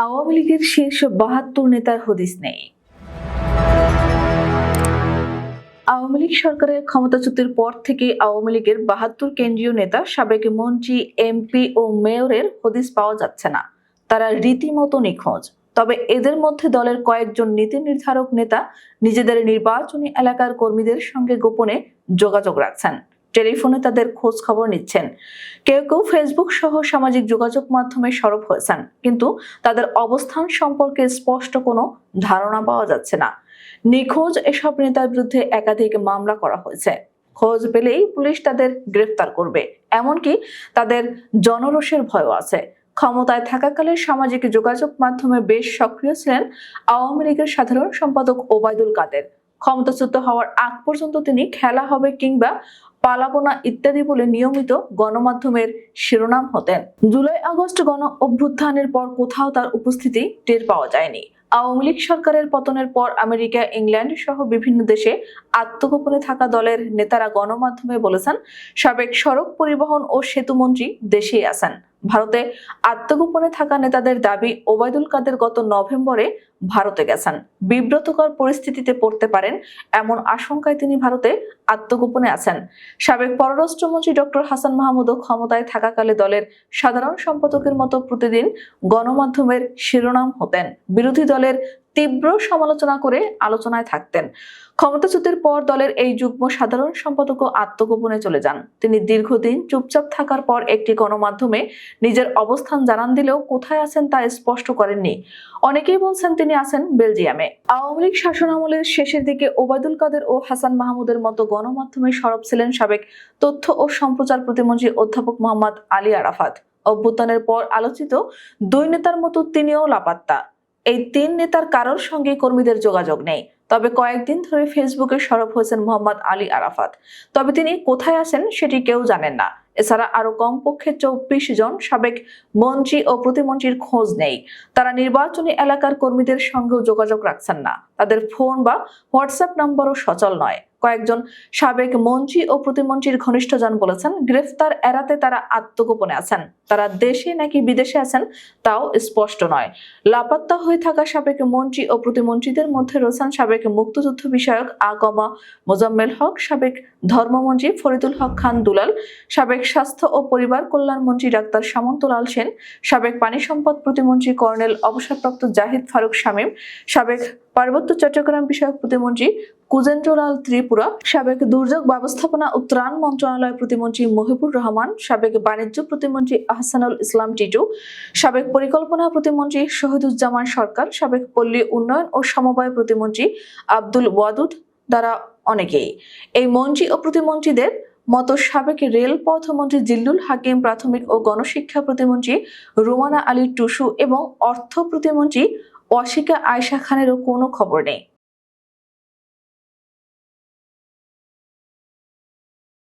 আওয়ামী লীগের শীর্ষ ৭২ নেতার হদিস নেই। আওয়ামী লীগ সরকারের ক্ষমতাচ্যুতির পর থেকে আওয়ামী লীগের ৭২ কেন্দ্রীয় নেতা, সাবেক মন্ত্রী, এমপি ও মেয়রের হদিস পাওয়া যাচ্ছে না। তারা রীতিমতো নিখোঁজ। তবে এদের মধ্যে দলের কয়েকজন নীতি নির্ধারক নেতা নিজেদের নির্বাচনী এলাকার কর্মীদের সঙ্গে গোপনে যোগাযোগ রাখছেন, টেলিফোনে তাদের খোঁজ খবর নিচ্ছেন। কেউ কেউ ফেসবুক সহ সামাজিক যোগাযোগ মাধ্যমে সরব হয়েছেন, কিন্তু তাদের অবস্থান সম্পর্কে স্পষ্ট কোনো ধারণা পাওয়া যাচ্ছে না। নিখোঁজ এসব নেতার বিরুদ্ধে একাধিক মামলা করা হয়েছে। খোঁজ পেলেই পুলিশ তাদের গ্রেফতার করবে, এমনকি তাদের জনরোষের ভয়ও আছে। ক্ষমতায় থাকাকালে সামাজিক যোগাযোগ মাধ্যমে বেশ সক্রিয় ছিলেন আওয়ামী লীগের সাধারণ সম্পাদক ওবায়দুল কাদের। ক্ষমতাচ্যুত হওয়ার আগ পর্যন্ত তিনি খেলা হবে কিংবা পালাবো না ইত্যাদি বলে নিয়মিত গণমাধ্যমের শিরোনাম হতেন। জুলাই আগস্ট গণ অভ্যুত্থানের পর কোথাও তার উপস্থিতি টের পাওয়া যায়নি। আওয়ামী লীগ সরকারের পতনের পর আমেরিকা, ইংল্যান্ড সহ বিভিন্ন দেশে আত্মগোপনে থাকা দলের নেতারা গণমাধ্যমে বলেছেন, সাবেক সড়ক পরিবহন ও সেতু মন্ত্রী দেশেই আছেন। ভারতে আত্মগোপনে থাকা নেতাদের দাবি, ওবায়দুল কাদের গত নভেম্বরে ভারতে গেছেন। বিব্রতকর পরিস্থিতিতে পড়তে পারেন এমন আশঙ্কায় তিনি ভারতে আত্মগোপনে আছেন। সাবেক পররাষ্ট্রমন্ত্রী ডক্টর হাসান মাহমুদও ক্ষমতায় থাকাকালে দলের সাধারণ সম্পাদকের মতো প্রতিদিন গণমাধ্যমের শিরোনাম হতেন। বিরোধী দলের তীব্র সমালোচনা করে আলোচনায় থাকতেন। ক্ষমতাচ্যুতির পর দলের এই যুগ্ম সাধারণ সম্পাদকও আত্মগোপনে চলে যান। তিনি দীর্ঘদিন চুপচাপ থাকার পর একটি গণমাধ্যমে নিজের অবস্থান জানান দিলেও কোথায় আছেন তা স্পষ্ট করেননি। অনেকেই বলছেন তিনি আছেন বেলজিয়ামে। আওয়ামী লীগ শাসনামলের শেষের দিকে ওবায়দুল কাদের ও হাসান মাহমুদের মতো গণমাধ্যমে সরব ছিলেন সাবেক তথ্য ও সম্প্রচার প্রতিমন্ত্রী অধ্যাপক মোহাম্মদ আলী আরাফাত। অভ্যুত্থানের পর আলোচিত দুই নেতার মতো তিনিও লাপাত্তা। এই তিন নেতার কারোর সঙ্গে কর্মীদের যোগাযোগ নেই। তবে কয়েকদিন ধরে ফেসবুকে সরব হয়েছেন মোহাম্মদ আলী আরাফাত। তবে তিনি কোথায় আছেন সেটি কেউ জানেন না। এছাড়া আরো কমপক্ষে ২৪ জন সাবেক মন্ত্রী ও প্রতিমন্ত্রীর খোঁজ নেই। তারা নির্বাচনী এলাকার কর্মীদের সঙ্গেও যোগাযোগ রাখছেন না। তাদের ফোন বা হোয়াটসঅ্যাপ নম্বরও সচল নয়। কয়েকজন সাবেক মন্ত্রী ও প্রতিমন্ত্রীর ঘনিষ্ঠজন বলেছেন, গ্রেফতার এড়াতে তারা আত্মগোপনে আছেন। তারা দেশে নাকি বিদেশে আছেন তাও স্পষ্ট নয়। লাপাত্তা হয়ে থাকা সাবেক মন্ত্রী ও প্রতিমন্ত্রীদের মধ্যে রয়েছেন সাবেক মুক্তিযুদ্ধ বিষয়ক আ.ক.ম মোজাম্মেল হক, সাবেক ধর্মমন্ত্রী ফরিদুল হক খান দুলাল, সাবেক স্বাস্থ্য ও পরিবার কল্যাণ মন্ত্রী ডাক্তার সামন্তলাল সেন, সাবেক পানি সম্পদ প্রতিমন্ত্রী কর্নেল অবসরপ্রাপ্ত জাহিদ ফারুক শামীম, সাবেক পার্বত্য চট্টগ্রাম বিষয়ক প্রতিমন্ত্রী কুজেন্দ্রলাল ত্রিপুরা, সাবেক দুর্যোগ ব্যবস্থাপনা ও ত্রাণ মন্ত্রণালয় প্রতিমন্ত্রী মহিবুর রহমান, সাবেক বাণিজ্য প্রতিমন্ত্রী আহসানুল ইসলাম টিটু, সাবেক পরিকল্পনা প্রতিমন্ত্রী শহীদুজ্জামান সরকার, সাবেক পল্লী উন্নয়ন ও সমবায় প্রতিমন্ত্রী আব্দুল ওয়াদুদ দ্বারা অনেকেই। এই মন্ত্রী ও প্রতিমন্ত্রীদের মতো সাবেক রেলপথ মন্ত্রী জিল্লুল হাকিম, প্রাথমিক ও গণশিক্ষা প্রতিমন্ত্রী রুমানা আলী টুসু এবং অর্থ প্রতিমন্ত্রী ওয়াসিকা আয়েশা খানেরও কোনো খবর নেই।